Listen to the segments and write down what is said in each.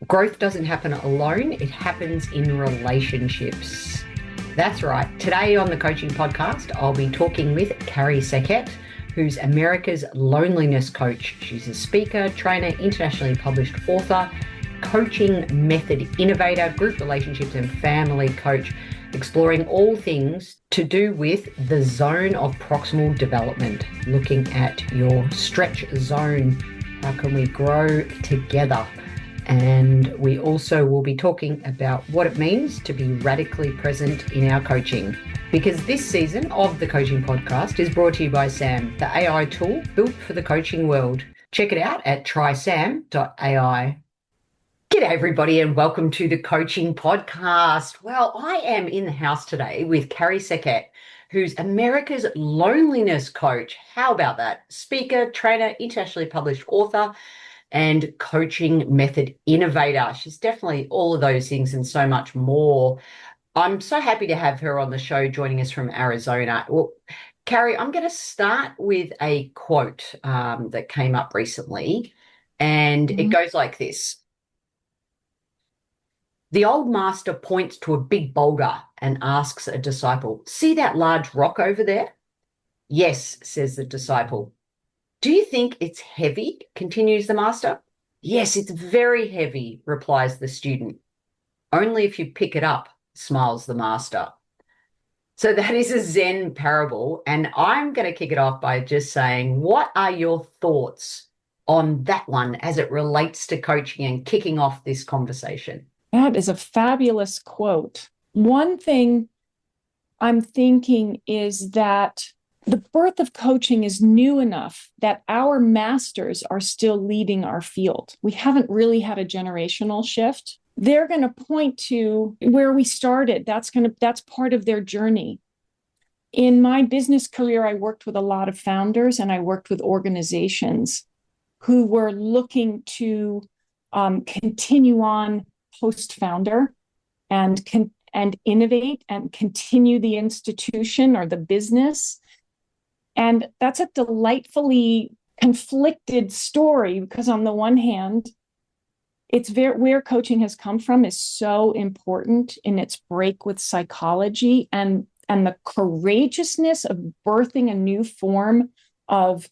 Growth doesn't happen alone, it happens in relationships. That's right. Today on the Coaching Podcast, I'll be talking with Carrie Sackett, who's America's loneliness coach. She's a speaker, trainer, internationally published author, coaching method innovator, group relationships and family coach, exploring all things to do with the Zone of Proximal Development, looking at your stretch zone. How can we grow together? And we also will be talking about what it means to be radically present in our coaching. Because this season of the Coaching Podcast is brought to you by SAM, the AI tool built for the coaching world. Check it out at trysam.ai. G'day everybody and welcome to the Coaching Podcast. Well, I am in the house today with Carrie Sackett, who's America's loneliness coach. How about that? Speaker, trainer, internationally published author, and coaching method innovator. She's definitely all of those things and so much more. I'm so happy to have her on the show joining us from Arizona. Well, Carrie, I'm going to start with a quote that came up recently, and it goes like this. The old master points to a big boulder and asks a disciple, "See that large rock over there?" "Yes," says the disciple. "Do you think it's heavy?" continues the master. "Yes, it's very heavy," replies the student. "Only if you pick it up," smiles the master. So that is a Zen parable, and I'm going to kick it off by just saying, what are your thoughts on that one as it relates to coaching and kicking off this conversation? That is a fabulous quote. One thing I'm thinking is that the birth of coaching is new enough that our masters are still leading our field. We haven't really had a generational shift. They're going to point to where we started. That's part of their journey. In my business career, I worked with a lot of founders and I worked with organizations who were looking to continue on post-founder and innovate and continue the institution or the business. And that's a delightfully conflicted story because on the one hand, it's where coaching has come from is so important in its break with psychology and the courageousness of birthing a new form of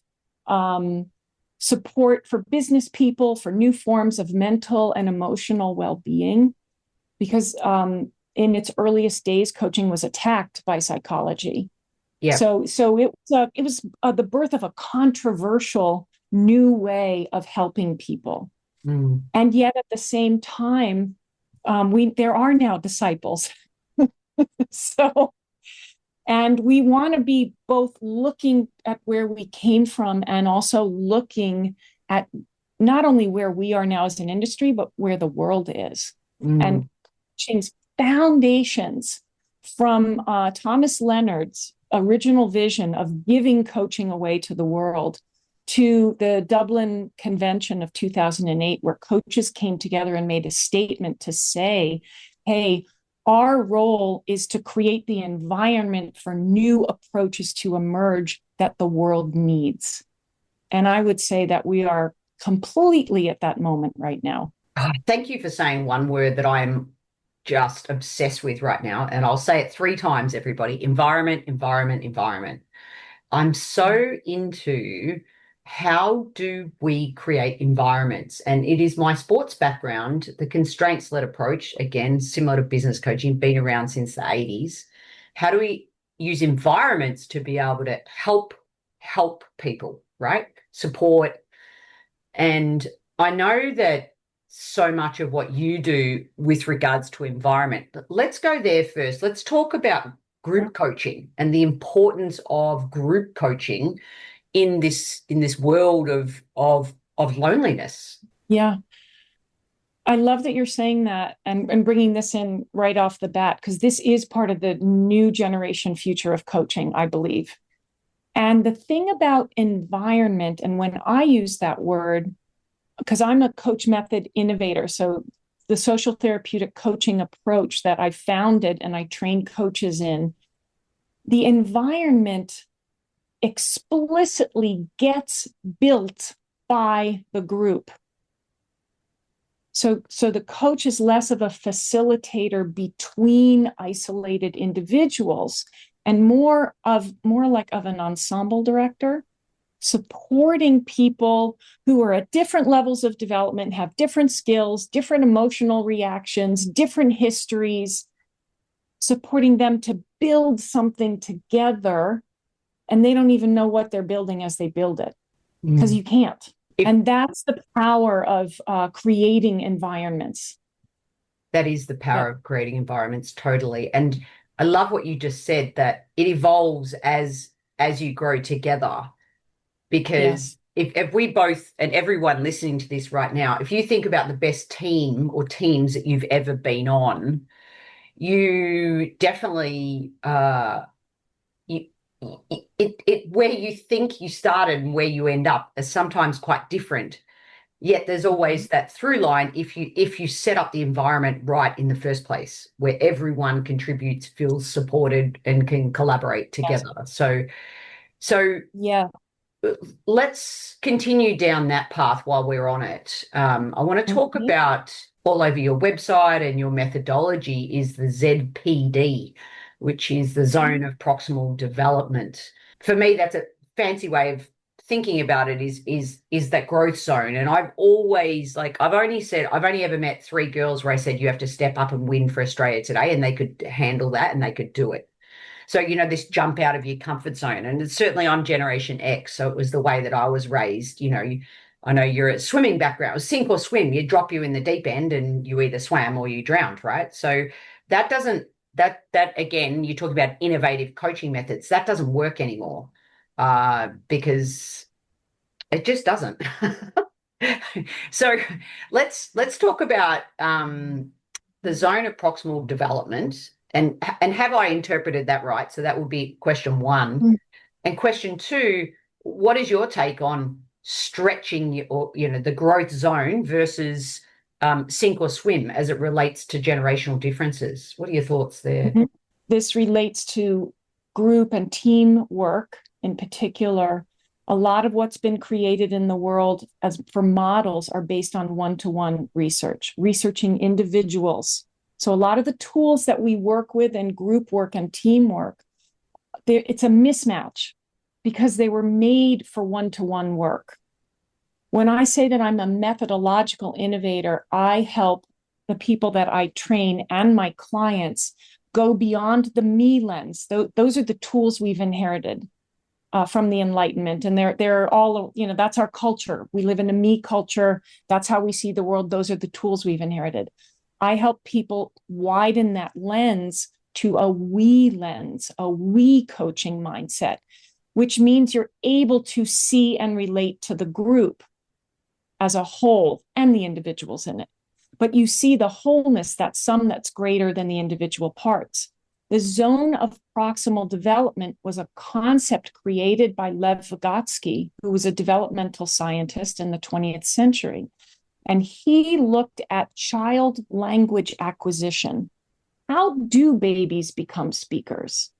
support for business people, for new forms of mental and emotional well-being. Because in its earliest days, coaching was attacked by psychology. Yeah. So it was the birth of a controversial new way of helping people. And yet at the same time, there are now disciples. And we want to be both looking at where we came from and also looking at not only where we are now as an industry, but where the world is. And coaching's foundations from Thomas Leonard's original vision of giving coaching away to the world to the Dublin Convention of 2008, where coaches came together and made a statement to say, hey, our role is to create the environment for new approaches to emerge that the world needs. And I would say that we are completely at that moment right now. Thank you for saying one word that I'm just obsessed with right now. And I'll say it 3 times, everybody. Environment, environment, environment. I'm so into how do we create environments? And it is my sports background, the constraints-led approach, again, similar to business coaching, been around since the 80s. How do we use environments to be able to help people, right? Support. And I know that so much of what you do with regards to environment, but let's go there first. Let's talk about group coaching and the importance of group coaching in this world of loneliness. Yeah. I love that you're saying that and bringing this in right off the bat, because this is part of the new generation future of coaching, I believe. And the thing about environment, and when I use that word, because I'm a coach method innovator, so the social therapeutic coaching approach that I founded and I trained coaches in, the environment explicitly gets built by the group. So the coach is less of a facilitator between isolated individuals and more like of an ensemble director, supporting people who are at different levels of development, have different skills, different emotional reactions, different histories, supporting them to build something together. And they don't even know what they're building as they build it, because you can't. And that's the power of creating environments. That is the power of creating environments, totally. And I love what you just said, that it evolves as you grow together. Because if we both, and everyone listening to this right now, if you think about the best team or teams that you've ever been on, you definitely where you think you started and where you end up are sometimes quite different. Yet there's always that through line if you set up the environment right in the first place, where everyone contributes, feels supported, and can collaborate together. So yeah. let's continue down that path while we're on it. I want to talk about, all over your website and your methodology, is the ZPD, which is the Zone of Proximal Development. For me, that's a fancy way of thinking about it, is that growth zone. And I've always, I've only ever met 3 girls where I said, you have to step up and win for Australia today, and they could handle that and they could do it. So, this jump out of your comfort zone. And certainly I'm Generation X, so it was the way that I was raised. I know you're a swimming background, sink or swim. You drop you in the deep end and you either swam or you drowned, right? So that doesn't, that again, you talk about innovative coaching methods, that doesn't work anymore, because it just doesn't. So let's talk about the Zone of Proximal Development. And have I interpreted that right? So that would be question 1. And question 2, what is your take on stretching the growth zone versus sink or swim as it relates to generational differences? What are your thoughts there? This relates to group and team work in particular. A lot of what's been created in the world as for models are based on one-to-one researching individuals. So a lot of the tools that we work with in group work and teamwork, it's a mismatch because they were made for one-to-one work. When I say that I'm a methodological innovator, I help the people that I train and my clients go beyond the me lens. Those are the tools we've inherited from the Enlightenment. And they're all, that's our culture. We live in a me culture. That's how we see the world. Those are the tools we've inherited. I help people widen that lens to a we lens, a we coaching mindset, which means you're able to see and relate to the group as a whole and the individuals in it. But you see the wholeness, that sum that's greater than the individual parts. The Zone of Proximal Development was a concept created by Lev Vygotsky, who was a developmental scientist in the 20th century. And he looked at child language acquisition. How do babies become speakers?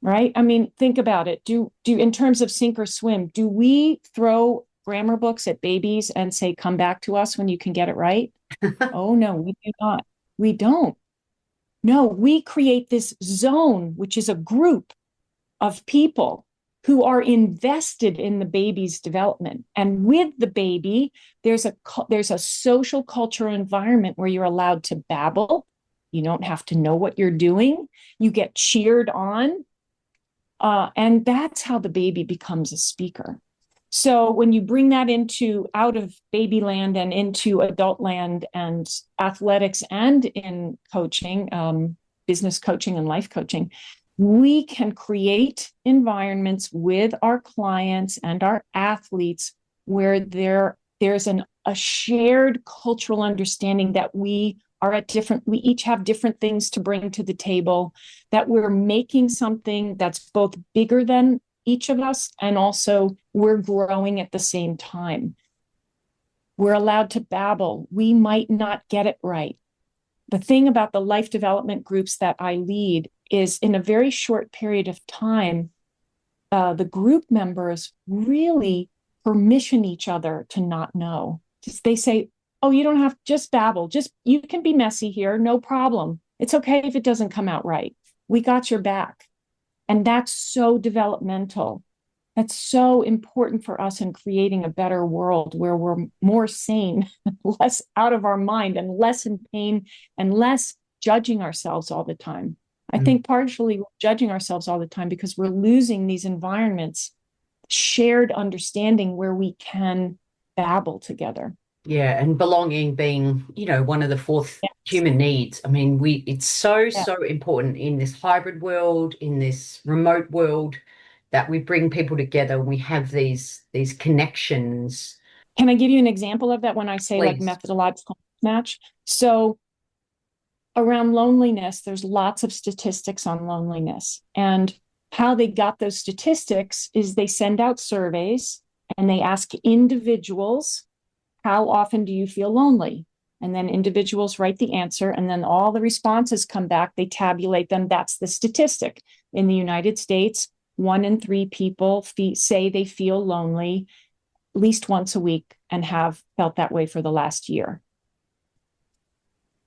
Right? I mean, think about it. Do in terms of sink or swim, do we throw grammar books at babies and say, come back to us when you can get it right? Oh, no, we do not. We don't. No, we create this zone, which is a group of people who are invested in the baby's development. And with the baby, there's a social cultural environment where you're allowed to babble. You don't have to know what you're doing. You get cheered on. And that's how the baby becomes a speaker. So when you bring that out of baby land and into adult land and athletics and in coaching, business coaching and life coaching, we can create environments with our clients and our athletes where there's a shared cultural understanding that we each have different things to bring to the table, that we're making something that's both bigger than each of us and also we're growing at the same time. We're allowed to babble. We might not get it right. The thing about the life development groups that I lead is in a very short period of time, the group members really permission each other to not know. They say, Oh, you don't have, just babble. Just, you can be messy here. No problem. It's okay if it doesn't come out right. We got your back. And that's so developmental. That's so important for us in creating a better world where we're more sane, less out of our mind, and less in pain, and less judging ourselves all the time. I think partially we're judging ourselves all the time because we're losing these environments, shared understanding where we can babble together. Yeah, and belonging being, one of the fourth Yes. human needs. I mean, it's so, Yeah. so important in this hybrid world, in this remote world, that we bring people together and we have these connections. Can I give you an example of that when I say like Please. methodological match? So around loneliness, there's lots of statistics on loneliness. And how they got those statistics is they send out surveys and they ask individuals, how often do you feel lonely? And then individuals write the answer, and then all the responses come back. They tabulate them. That's the statistic. In the United States, 1 in 3 people say they feel lonely at least once a week and have felt that way for the last year.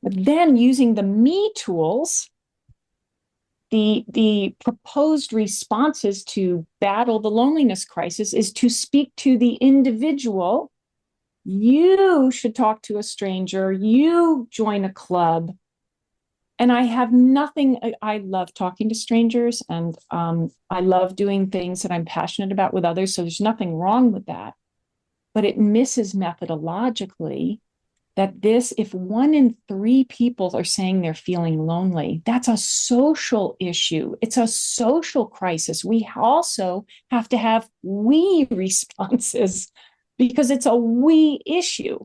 But then using the me tools, the proposed responses to battle the loneliness crisis is to speak to the individual. You should talk to a stranger. You join a club. And I have nothing. I love talking to strangers, and I love doing things that I'm passionate about with others. So there's nothing wrong with that. But it misses methodologically that if 1 in 3 people are saying they're feeling lonely, that's a social issue. It's a social crisis. We also have to have we responses because it's a we issue.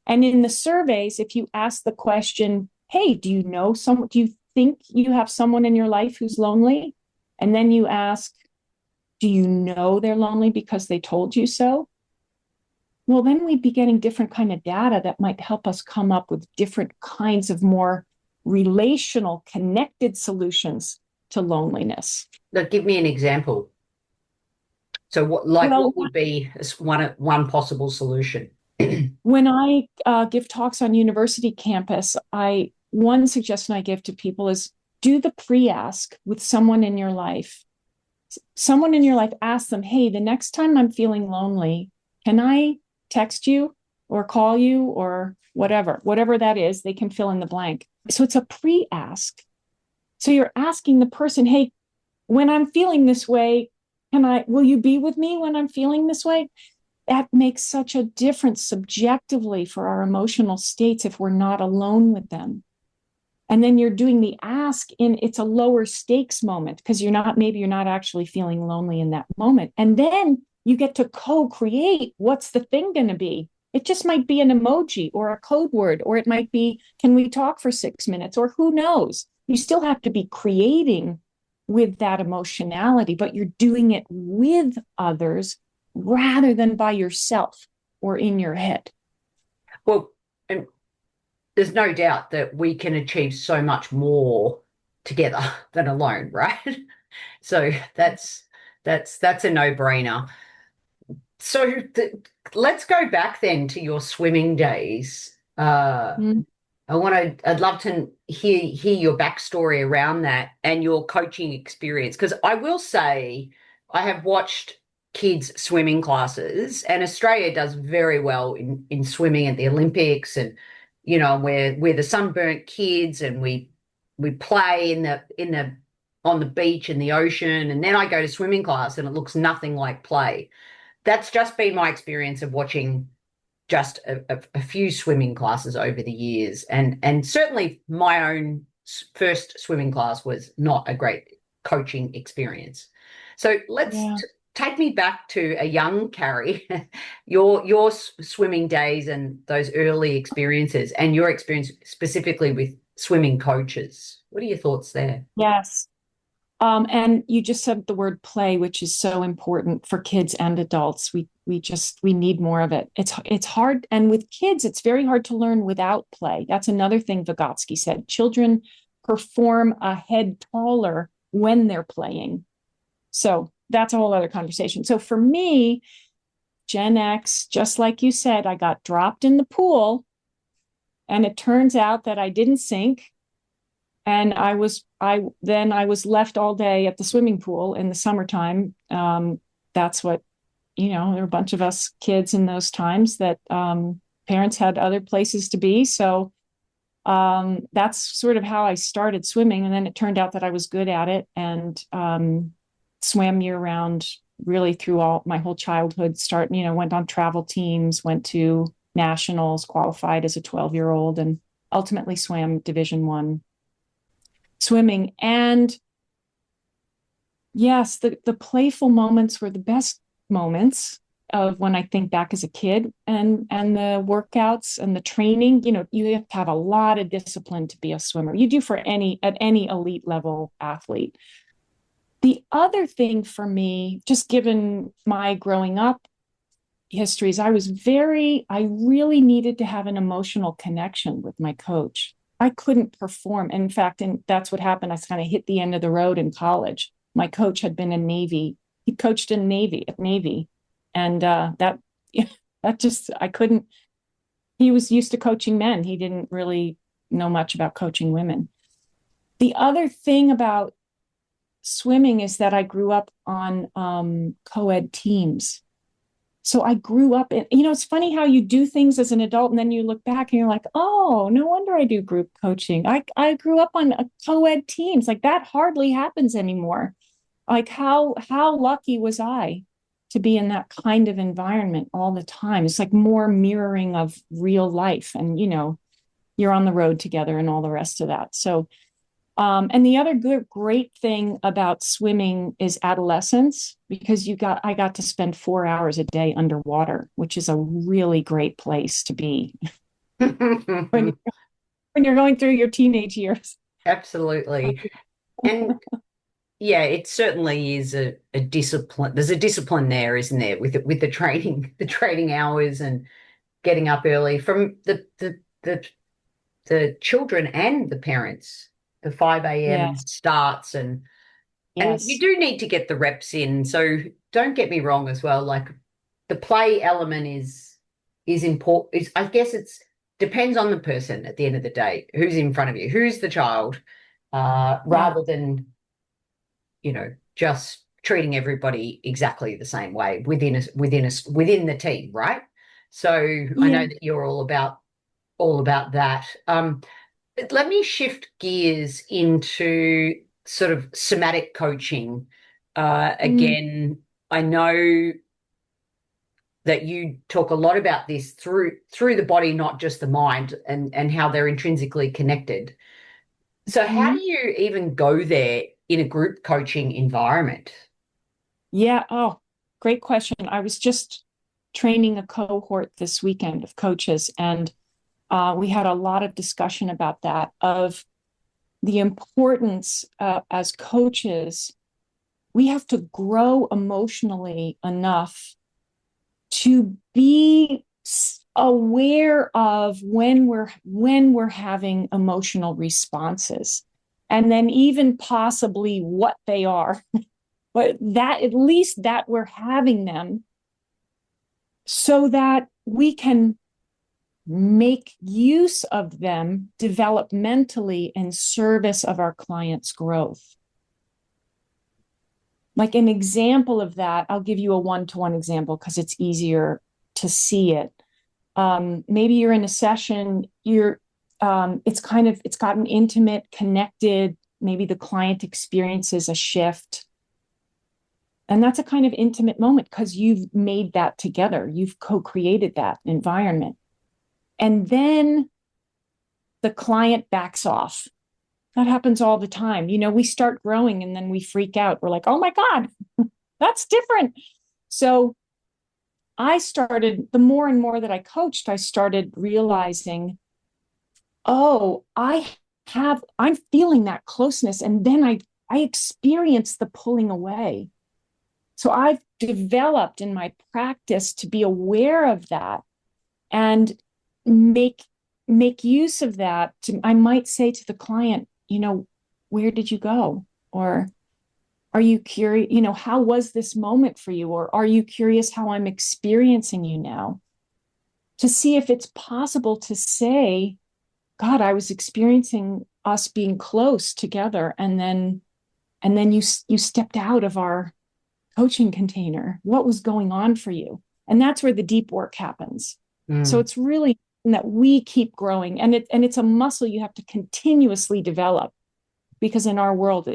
And in the surveys, if you ask the question, hey, do you think you have someone in your life who's lonely? And then you ask, do you know they're lonely because they told you so? Well, then we'd be getting different kind of data that might help us come up with different kinds of more relational, connected solutions to loneliness. Now, give me an example. So what would be one possible solution? When I give talks on university campus, one suggestion I give to people is do the pre-ask with someone in your life. Someone in your life, ask them, hey, the next time I'm feeling lonely, can I text you or call you or whatever that is, they can fill in the blank. So it's a pre-ask. So you're asking the person, hey, when I'm feeling this way, will you be with me when I'm feeling this way? That makes such a difference subjectively for our emotional states if we're not alone with them. And then you're doing the ask it's a lower stakes moment because maybe you're not actually feeling lonely in that moment. And then you get to co-create what's the thing going to be. It just might be an emoji or a code word, or it might be, can we talk for 6 minutes? Or who knows? You still have to be creating with that emotionality, but you're doing it with others rather than by yourself or in your head. Well, and there's no doubt that we can achieve so much more together than alone, right? So that's a no-brainer. So let's go back then to your swimming days. I'd love to hear your backstory around that and your coaching experience, because I will say I have watched kids swimming classes, and Australia does very well in swimming at the Olympics, and we're the sunburnt kids, and we play on the beach in the ocean, and then I go to swimming class and it looks nothing like play. That's just been my experience of watching just a few swimming classes over the years, and certainly my own first swimming class was not a great coaching experience. So take me back to a young Carrie, your swimming days and those early experiences, and your experience specifically with swimming coaches. What are your thoughts there? Yes. And you just said the word play, which is so important for kids and adults. We need more of it. It's hard. And with kids, it's very hard to learn without play. That's another thing Vygotsky said. Children perform a head taller when they're playing. So that's a whole other conversation. So for me, Gen X, just like you said, I got dropped in the pool, and it turns out that I didn't sink. And I was left all day at the swimming pool in the summertime. That's what, there were a bunch of us kids in those times that parents had other places to be. So that's sort of how I started swimming. And then it turned out that I was good at it, and swam year round really through my whole childhood. Went on travel teams, went to nationals, qualified as a 12-year-old, and ultimately swam Division I swimming. And yes, the playful moments were the best moments of when I think back as a kid, and the workouts and the training. You have to have a lot of discipline to be a swimmer. You do at any elite level athlete. The other thing for me, just given my growing up histories, I really needed to have an emotional connection with my coach. I couldn't perform. In fact, and that's what happened. I kind of hit the end of the road in college. My coach had been in Navy. He coached in Navy. And that just, I couldn't, he was used to coaching men. He didn't really know much about coaching women. The other thing about swimming is that I grew up on co-ed teams. So I grew up in, it's funny how you do things as an adult and then you look back and you're like, oh, no wonder I do group coaching. I grew up on co-ed teams. Like, that hardly happens anymore. Like, how lucky was I to be in that kind of environment all the time? It's like more mirroring of real life, and you're on the road together and all the rest of that. So and the other great thing about swimming is adolescence, because I got to spend 4 hours a day underwater, which is a really great place to be when you're going through your teenage years. Absolutely. And yeah, it certainly is a discipline. There's a discipline there, isn't there, with the training hours and getting up early from the children and the parents. The 5 a.m. Yes. starts, and you Yes. do need to get the reps in. So don't get me wrong as well. Like, the play element is important. I guess it's depends on the person at the end of the day, who's in front of you, who's the child, Yeah. rather than just treating everybody exactly the same way within the team, right? So I know Yeah. that you're all about that. Let me shift gears into sort of somatic coaching. Mm, Again, I know that you talk a lot about this through the body, not just the mind, and how they're intrinsically connected. So how mhm. do you even go there in a group coaching environment? Yeah. Oh, great question. I was just training a cohort this weekend of coaches, and we had a lot of discussion about that, of the importance as coaches. We have to grow emotionally enough to be aware of when we're having emotional responses, and then even possibly what they are, but that at least that we're having them, so that we can make use of them developmentally in service of our clients' growth. Like, an example of that, I'll give you a one-to-one example because it's easier to see it. Maybe you're in a session, it's gotten intimate, connected. Maybe the client experiences a shift. And that's a kind of intimate moment because you've made that together. You've co-created that environment. And then the client backs off. That happens all the time. We start growing and then we freak out. We're like, oh my God, that's different. So the more and more that I coached, I started realizing, oh, I'm feeling that closeness. And then I experience the pulling away. So I've developed in my practice to be aware of that and make use of that. I might say to the client, where did you go? Or Are you curious, how was this moment for you? Or are you curious how I'm experiencing you now? To see if it's possible to say, God, I was experiencing us being close together, and then you stepped out of our coaching container. What was going on for you? And that's where the deep work happens. So it's really that we keep growing, and it's a muscle you have to continuously develop, because in our world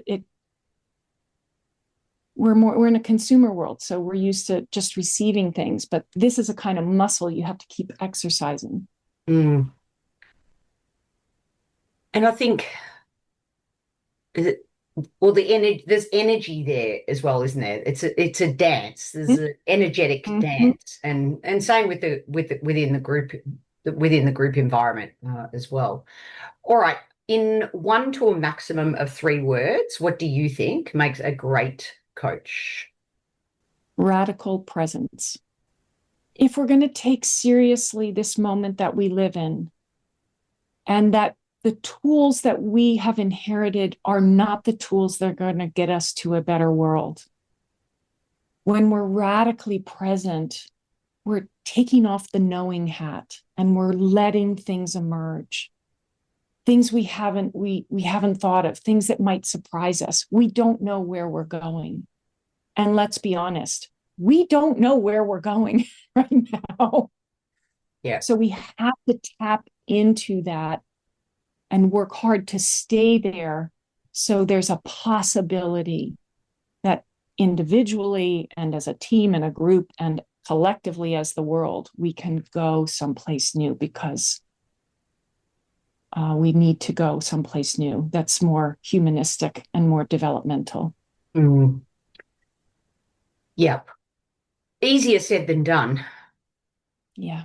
we're in a consumer world, so we're used to just receiving things, but this is a kind of muscle you have to keep exercising. And I think there's energy there as well, isn't there? It's a dance. There's an energetic dance, and same within the group environment as well. All right, in 1 to a maximum of 3 words, what do you think makes a great coach? Radical presence. If we're going to take seriously this moment that we live in, and that the tools that we have inherited are not the tools that are going to get us to a better world. When we're radically present, we're taking off the knowing hat and we're letting things emerge. Things we haven't thought of, things that might surprise us. We don't know where we're going. And let's be honest, we don't know where we're going right now. Yeah. So we have to tap into that and work hard to stay there, so there's a possibility that individually and as a team and a group and collectively as the world, we can go someplace new, because we need to go someplace new that's more humanistic and more developmental. Yep. Easier said than done. Yeah.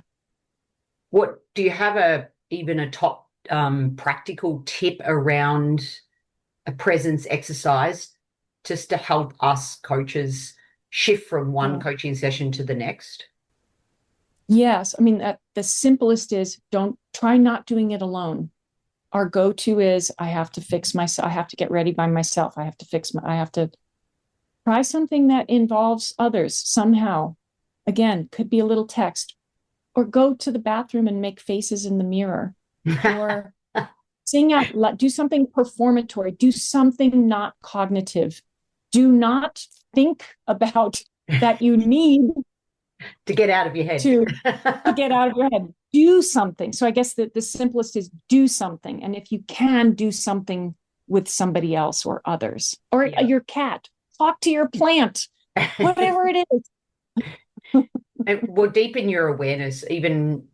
What do you have even a top practical tip around a presence exercise just to help us coaches shift from one coaching session to the next? Yes. I mean, the simplest is try not doing it alone. Our go-to is I have to fix myself. I have to get ready by myself. I have to try something that involves others somehow. Again, could be a little text, or go to the bathroom and make faces in the mirror, or sing out loud, do something performatory, do something not cognitive. Do not think about that you need to get out of your head. to get out of your head. Do something. So I guess the simplest is do something. And if you can, do something with somebody else or others, or your cat. Talk to your plant, whatever it is. And will deepen your awareness, even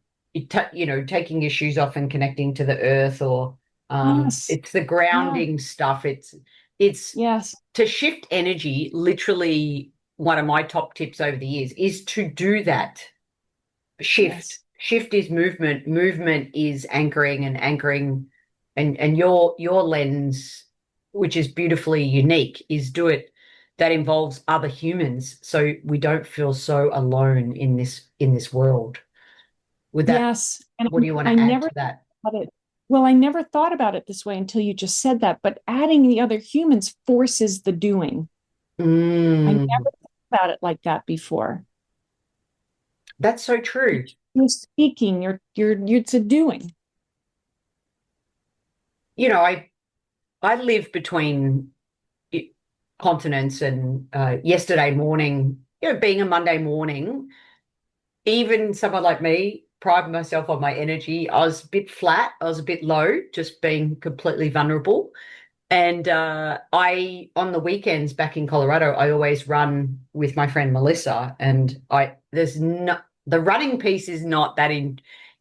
taking your shoes off and connecting to the earth, or it's the grounding stuff. It's yes, to shift energy. Literally, one of my top tips over the years is to do that. Shift is movement. Movement is anchoring, and your lens, which is beautifully unique, is do it. That involves other humans, so we don't feel so alone in this world. With that, yes. And what do you want to add to that? Well, I never thought about it this way until you just said that. But adding the other humans forces the doing. I never thought about it like that before. That's so true. You're speaking. It's a doing. I live between continents, and yesterday morning, being a Monday morning, even someone like me, pride myself on my energy. I was a bit flat. I was a bit low, just being completely vulnerable. And on the weekends back in Colorado, I always run with my friend Melissa, and the running piece is not that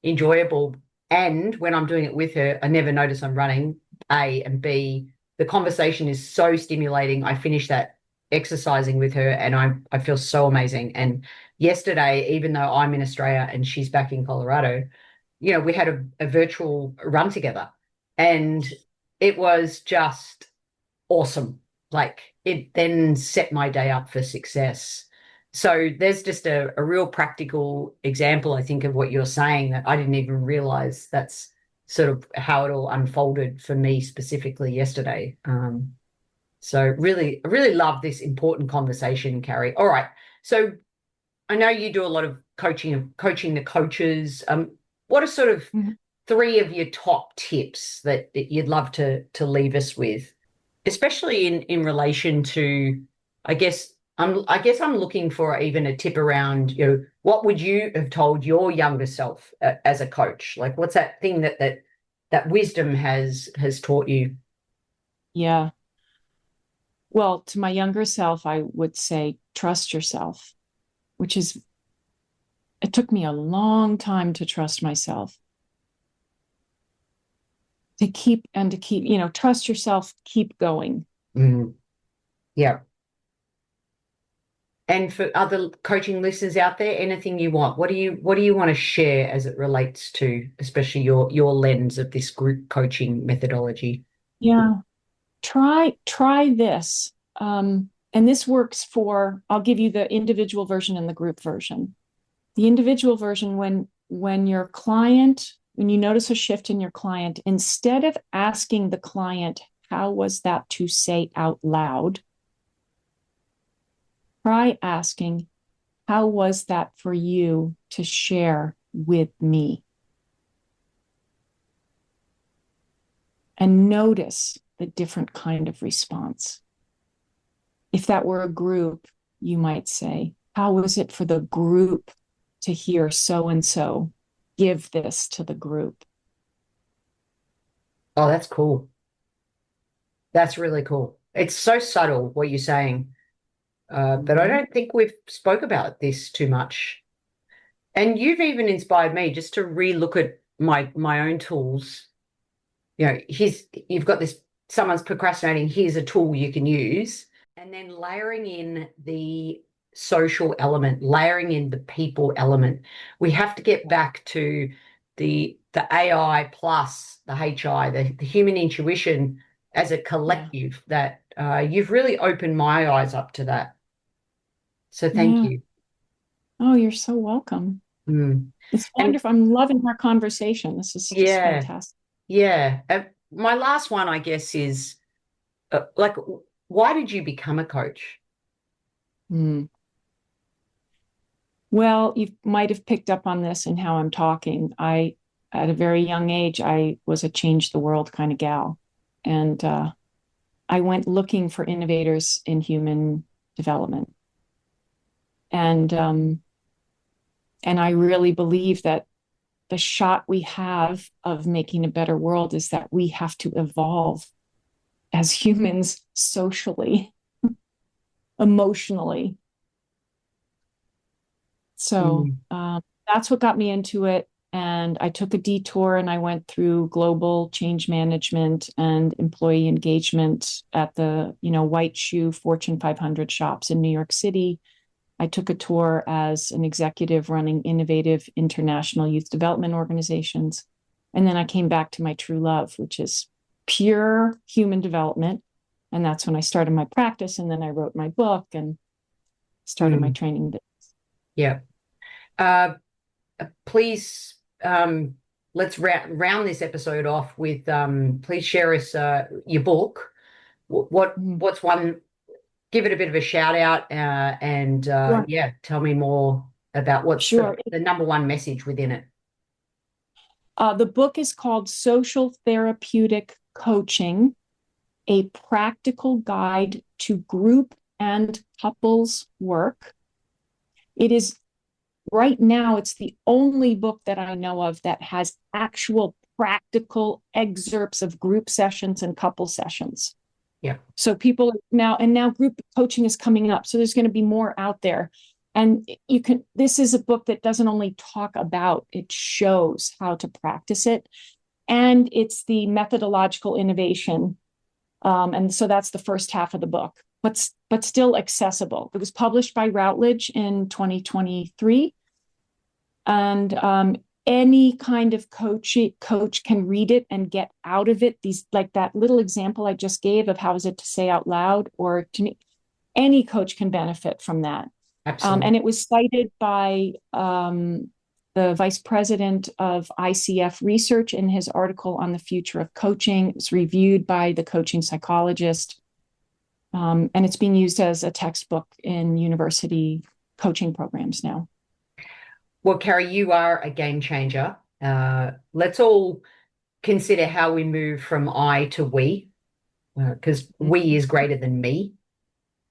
enjoyable. And when I'm doing it with her, I never notice I'm running. A, and B, the conversation is so stimulating. I finish that exercising with her, and I feel so amazing. And yesterday, even though I'm in Australia and she's back in Colorado, we had a virtual run together, and it was just awesome. Like, it then set my day up for success. So there's just a real practical example, I think, of what you're saying, that I didn't even realize that's sort of how it all unfolded for me specifically yesterday. So really, I really love this important conversation, Carrie. All right. So I know you do a lot of coaching the coaches. What are sort of Mhm. three of your top tips that you'd love to leave us with, especially in relation to, I guess I'm looking for even a tip around, what would you have told your younger self as a coach? Like, what's that thing that wisdom has taught you? Yeah. Well, to my younger self, I would say trust yourself, which is, it took me a long time to trust myself, trust yourself, keep going. Mm, yeah. And for other coaching listeners out there, anything you want, what do you want to share as it relates to, especially your lens of this group coaching methodology? Yeah. Try this. And this works I'll give you the individual version and the group version. The individual version, when you notice a shift in your client, instead of asking the client, how was that to say out loud? Try asking, how was that for you to share with me? And notice the different kind of response. If that were a group, you might say, how was it for the group to hear so and so give this to the group? Oh, that's cool. That's really cool. It's so subtle what you're saying, but I Mm-hmm. don't think we've spoke about this too much. And you've even inspired me just to relook at my own tools. You've got this, someone's procrastinating, here's a tool you can use, and then layering in the social element, layering in the people element. We have to get back to the AI plus the HI, the human intuition as a Yeah. collective, that you've really opened my eyes up to that. So thank Yeah. you. Oh, you're so welcome. Mm. It's And wonderful. I'm loving our conversation. This is just yeah, fantastic. yeah. My last one, I guess, is like, why did you become a coach? Mm. Well, you might have picked up on this in how I'm talking. At a very young age, I was a change the world kind of gal. And I went looking for innovators in human development. And I really believe that the shot we have of making a better world is that we have to evolve as humans socially, emotionally. So Mm, that's what got me into it. And I took a detour and I went through global change management and employee engagement at the, white shoe Fortune 500 shops in New York City. I took a tour as an executive running innovative international youth development organizations. And then I came back to my true love, which is pure human development. And that's when I started my practice. And then I wrote my book and started my mm, training. yeah. Uh, please, let's round this episode off with, please share us your book. Mhm. What's one? Give it a bit of a shout out, and Sure. yeah, tell me more about what's Sure. the number one message within it. The book is called Social Therapeutic Coaching, a practical guide to group and couples work. It is right now, it's the only book that I know of that has actual practical excerpts of group sessions and couple sessions. Yeah. So now group coaching is coming up. So there's going to be more out there. And this is a book that doesn't only talk about, it shows how to practice it. And it's the methodological innovation. And so that's the first half of the book, but still accessible. It was published by Routledge in 2023. And any kind of coach can read it and get out of it these, like that little example I just gave of how is it to say out loud, or to me, any coach can benefit from that. Absolutely. And it was cited by the vice president of ICF research in his article on the future of coaching. It was reviewed by the coaching psychologist. And it's being used as a textbook in university coaching programs now. Well, Carrie, you are a game changer. Let's all consider how we move from I to we, because we is greater than me.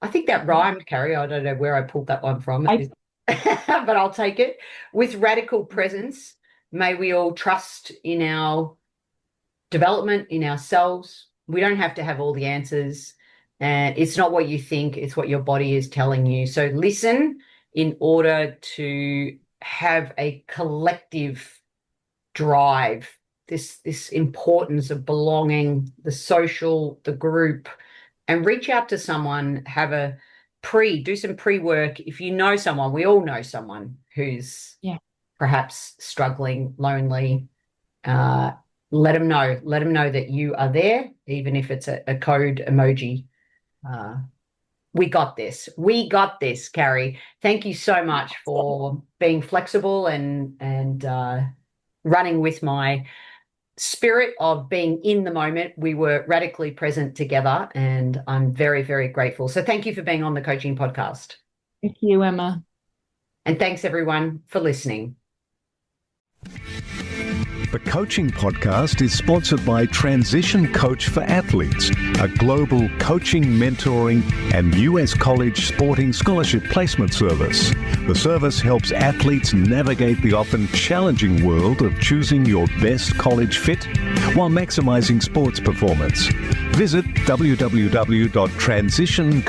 I think that rhymed, Carrie. I don't know where I pulled that one from, but I'll take it. With radical presence, may we all trust in our development, in ourselves. We don't have to have all the answers. And it's not what you think, it's what your body is telling you. So listen in order to have a collective drive, this importance of belonging, the social, the group, and reach out to someone, do some pre-work. If you know someone, we all know someone who's perhaps struggling, lonely, let them know that you are there, even if it's a code emoji. We got this, Carrie. Thank you so much for being flexible and running with my spirit of being in the moment. We were radically present together, and I'm very, very grateful. So thank you for being on the Coaching Podcast. Thank you, Emma. And thanks everyone for listening. The Coaching Podcast is sponsored by Transition Coach for Athletes, a global coaching, mentoring, and U.S. college sporting scholarship placement service. The service helps athletes navigate the often challenging world of choosing your best college fit while maximizing sports performance. Visit www.transitioncoach.com